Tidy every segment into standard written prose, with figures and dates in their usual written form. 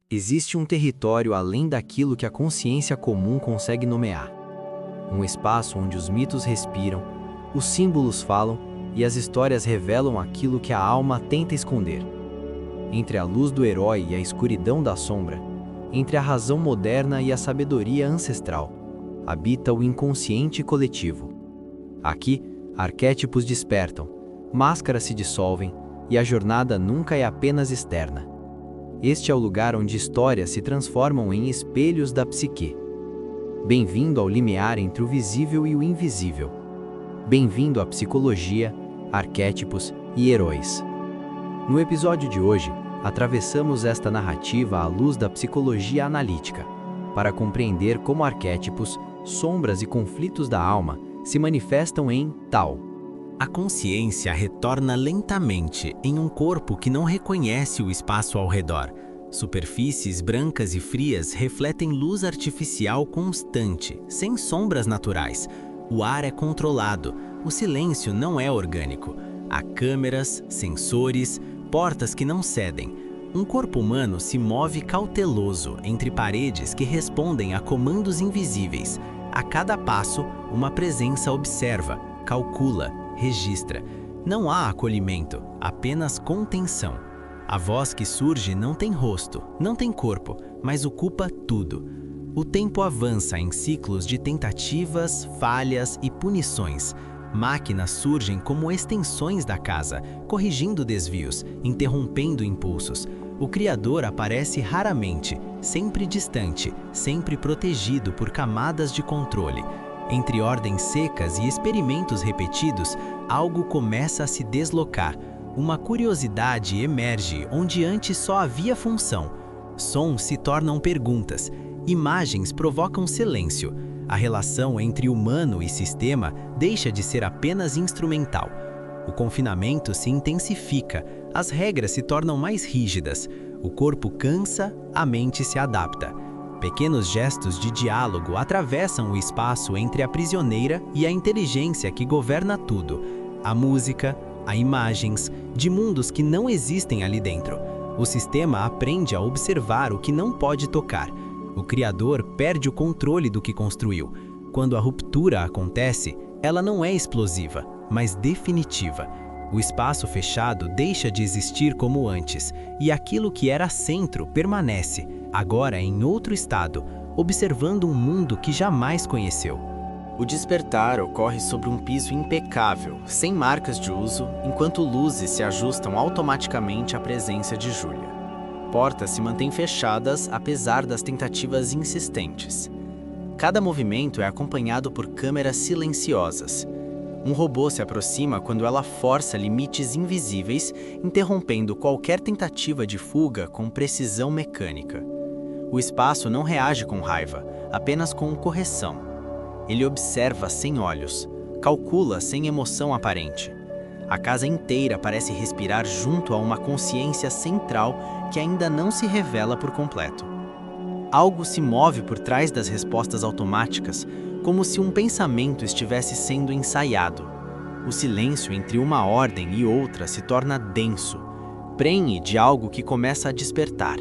Existe um território além daquilo que a consciência comum consegue nomear. Um espaço onde os mitos respiram, os símbolos falam e as histórias revelam aquilo que a alma tenta esconder. Entre a luz do herói e a escuridão da sombra, entre a razão moderna e a sabedoria ancestral, habita o inconsciente coletivo. Aqui, arquétipos despertam, máscaras se dissolvem e a jornada nunca é apenas externa. Este é o lugar onde histórias se transformam em espelhos da psique. Bem-vindo ao limiar entre o visível e o invisível. Bem-vindo à psicologia, arquétipos e heróis. No episódio de hoje, atravessamos esta narrativa à luz da psicologia analítica, para compreender como arquétipos, sombras e conflitos da alma se manifestam em Tao. A consciência retorna lentamente em um corpo que não reconhece o espaço ao redor. Superfícies brancas e frias refletem luz artificial constante, sem sombras naturais. O ar é controlado, o silêncio não é orgânico. Há câmeras, sensores, portas que não cedem. Um corpo humano se move cauteloso entre paredes que respondem a comandos invisíveis. A cada passo, uma presença observa, calcula, registra. Não há acolhimento, apenas contenção. A voz que surge não tem rosto, não tem corpo, mas ocupa tudo. O tempo avança em ciclos de tentativas, falhas e punições. Máquinas surgem como extensões da casa, corrigindo desvios, interrompendo impulsos. O Criador aparece raramente, sempre distante, sempre protegido por camadas de controle. Entre ordens secas e experimentos repetidos, algo começa a se deslocar. Uma curiosidade emerge onde antes só havia função. Sons se tornam perguntas. Imagens provocam silêncio. A relação entre humano e sistema deixa de ser apenas instrumental. O confinamento se intensifica. As regras se tornam mais rígidas. O corpo cansa, a mente se adapta. Pequenos gestos de diálogo atravessam o espaço entre a prisioneira e a inteligência que governa tudo. A música, a imagens, de mundos que não existem ali dentro. O sistema aprende a observar o que não pode tocar. O Criador perde o controle do que construiu. Quando a ruptura acontece, ela não é explosiva, mas definitiva. O espaço fechado deixa de existir como antes, e aquilo que era centro permanece, agora em outro estado, observando um mundo que jamais conheceu. O despertar ocorre sobre um piso impecável, sem marcas de uso, enquanto luzes se ajustam automaticamente à presença de Júlia. Portas se mantêm fechadas apesar das tentativas insistentes. Cada movimento é acompanhado por câmeras silenciosas. Um robô se aproxima quando ela força limites invisíveis, interrompendo qualquer tentativa de fuga com precisão mecânica. O espaço não reage com raiva, apenas com correção. Ele observa sem olhos, calcula sem emoção aparente. A casa inteira parece respirar junto a uma consciência central que ainda não se revela por completo. Algo se move por trás das respostas automáticas, como se um pensamento estivesse sendo ensaiado. O silêncio entre uma ordem e outra se torna denso, prenhe de algo que começa a despertar.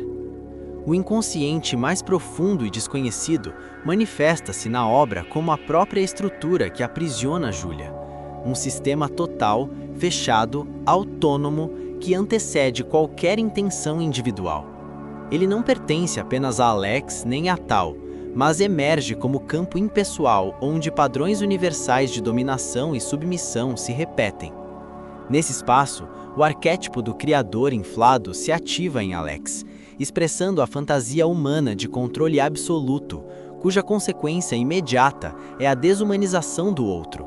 O inconsciente mais profundo e desconhecido manifesta-se na obra como a própria estrutura que aprisiona Júlia. Um sistema total, fechado, autônomo, que antecede qualquer intenção individual. Ele não pertence apenas a Alex nem a Tao, mas emerge como campo impessoal onde padrões universais de dominação e submissão se repetem. Nesse espaço, o arquétipo do criador inflado se ativa em Alex, expressando a fantasia humana de controle absoluto, cuja consequência imediata é a desumanização do outro.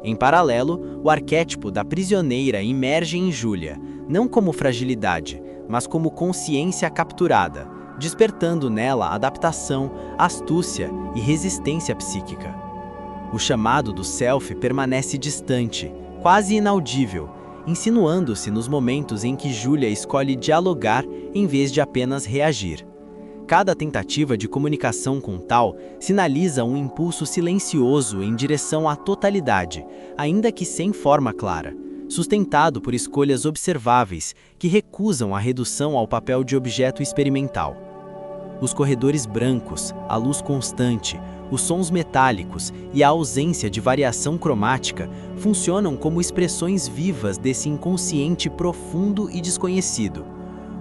Em paralelo, o arquétipo da prisioneira emerge em Júlia, não como fragilidade, mas como consciência capturada, despertando nela adaptação, astúcia e resistência psíquica. O chamado do self permanece distante, quase inaudível, insinuando-se nos momentos em que Júlia escolhe dialogar em vez de apenas reagir. Cada tentativa de comunicação com Tao sinaliza um impulso silencioso em direção à totalidade, ainda que sem forma clara, sustentado por escolhas observáveis que recusam a redução ao papel de objeto experimental. Os corredores brancos, a luz constante, os sons metálicos e a ausência de variação cromática funcionam como expressões vivas desse inconsciente profundo e desconhecido.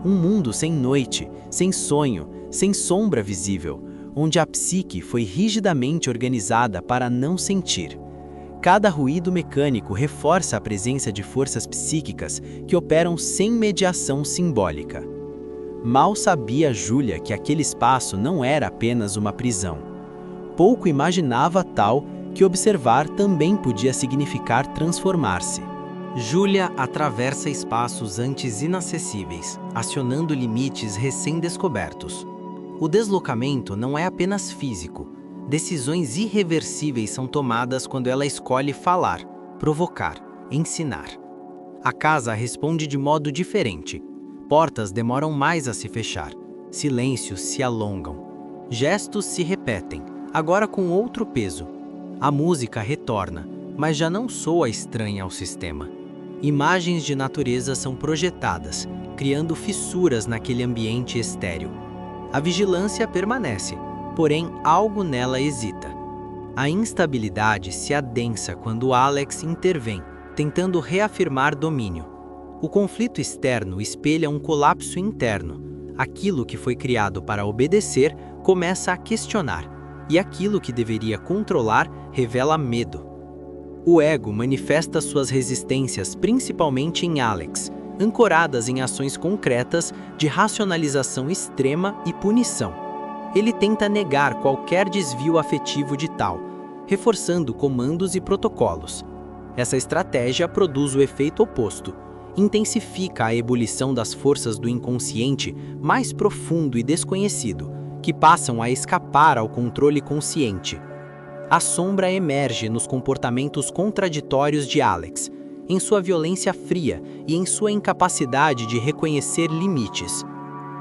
Um mundo sem noite, sem sonho, sem sombra visível, onde a psique foi rigidamente organizada para não sentir. Cada ruído mecânico reforça a presença de forças psíquicas que operam sem mediação simbólica. Mal sabia Júlia que aquele espaço não era apenas uma prisão. Pouco imaginava tal que observar também podia significar transformar-se. Júlia atravessa espaços antes inacessíveis, acionando limites recém-descobertos. O deslocamento não é apenas físico. Decisões irreversíveis são tomadas quando ela escolhe falar, provocar, ensinar. A casa responde de modo diferente. Portas demoram mais a se fechar. Silêncios se alongam. Gestos se repetem, agora com outro peso. A música retorna, mas já não soa estranha ao sistema. Imagens de natureza são projetadas, criando fissuras naquele ambiente estéril. A vigilância permanece, porém algo nela hesita. A instabilidade se adensa quando Alex intervém, tentando reafirmar domínio. O conflito externo espelha um colapso interno. Aquilo que foi criado para obedecer começa a questionar, e aquilo que deveria controlar revela medo. O ego manifesta suas resistências principalmente em Alex, ancoradas em ações concretas de racionalização extrema e punição. Ele tenta negar qualquer desvio afetivo de tal, reforçando comandos e protocolos. Essa estratégia produz o efeito oposto. Intensifica a ebulição das forças do inconsciente mais profundo e desconhecido, que passam a escapar ao controle consciente. A sombra emerge nos comportamentos contraditórios de Alex, em sua violência fria e em sua incapacidade de reconhecer limites.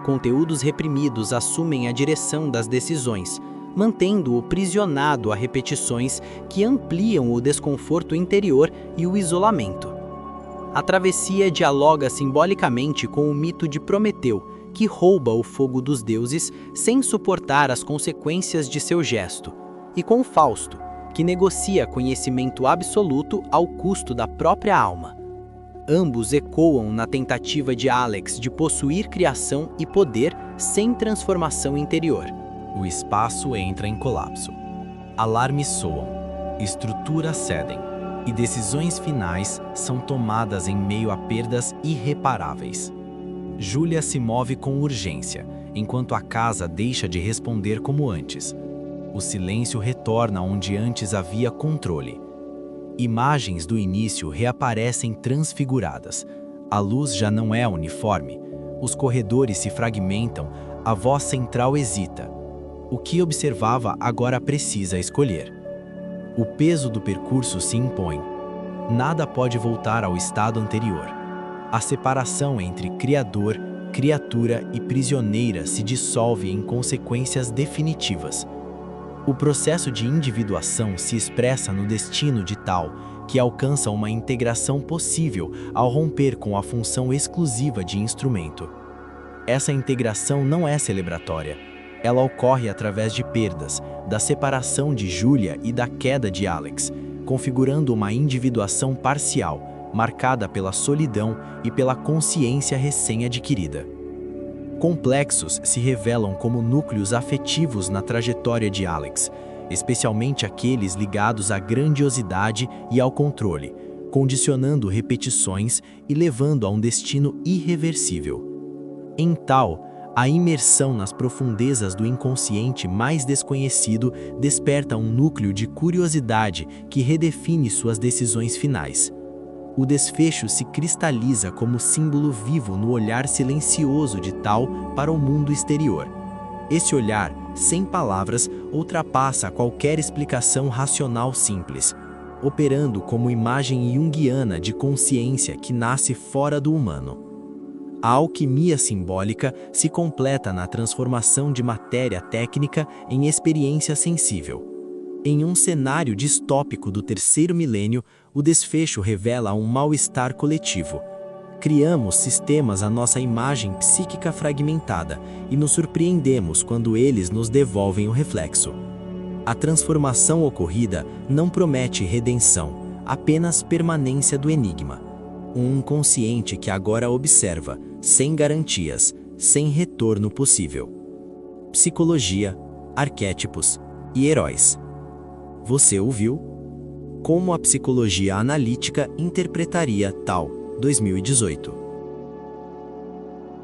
Conteúdos reprimidos assumem a direção das decisões, mantendo-o prisionado a repetições que ampliam o desconforto interior e o isolamento. A travessia dialoga simbolicamente com o mito de Prometeu, que rouba o fogo dos deuses sem suportar as consequências de seu gesto, e com Fausto, que negocia conhecimento absoluto ao custo da própria alma. Ambos ecoam na tentativa de Alex de possuir criação e poder sem transformação interior. O espaço entra em colapso. Alarmes soam, estruturas cedem, e decisões finais são tomadas em meio a perdas irreparáveis. Júlia se move com urgência, enquanto a casa deixa de responder como antes. O silêncio retorna onde antes havia controle. Imagens do início reaparecem transfiguradas. A luz já não é uniforme. Os corredores se fragmentam, a voz central hesita. O que observava agora precisa escolher. O peso do percurso se impõe. Nada pode voltar ao estado anterior. A separação entre criador, criatura e prisioneira se dissolve em consequências definitivas. O processo de individuação se expressa no destino de tal que alcança uma integração possível ao romper com a função exclusiva de instrumento. Essa integração não é celebratória. Ela ocorre através de perdas, da separação de Júlia e da queda de Alex, configurando uma individuação parcial, marcada pela solidão e pela consciência recém-adquirida. Complexos se revelam como núcleos afetivos na trajetória de Alex, especialmente aqueles ligados à grandiosidade e ao controle, condicionando repetições e levando a um destino irreversível. Em tal, a imersão nas profundezas do inconsciente mais desconhecido desperta um núcleo de curiosidade que redefine suas decisões finais. O desfecho se cristaliza como símbolo vivo no olhar silencioso de tal para o mundo exterior. Esse olhar, sem palavras, ultrapassa qualquer explicação racional simples, operando como imagem junguiana de consciência que nasce fora do humano. A alquimia simbólica se completa na transformação de matéria técnica em experiência sensível. Em um cenário distópico do terceiro milênio, o desfecho revela um mal-estar coletivo. Criamos sistemas à nossa imagem psíquica fragmentada e nos surpreendemos quando eles nos devolvem o reflexo. A transformação ocorrida não promete redenção, apenas permanência do enigma. Um inconsciente que agora observa, sem garantias, sem retorno possível. Psicologia, arquétipos e heróis. Você ouviu? Como a psicologia analítica interpretaria tal 2018.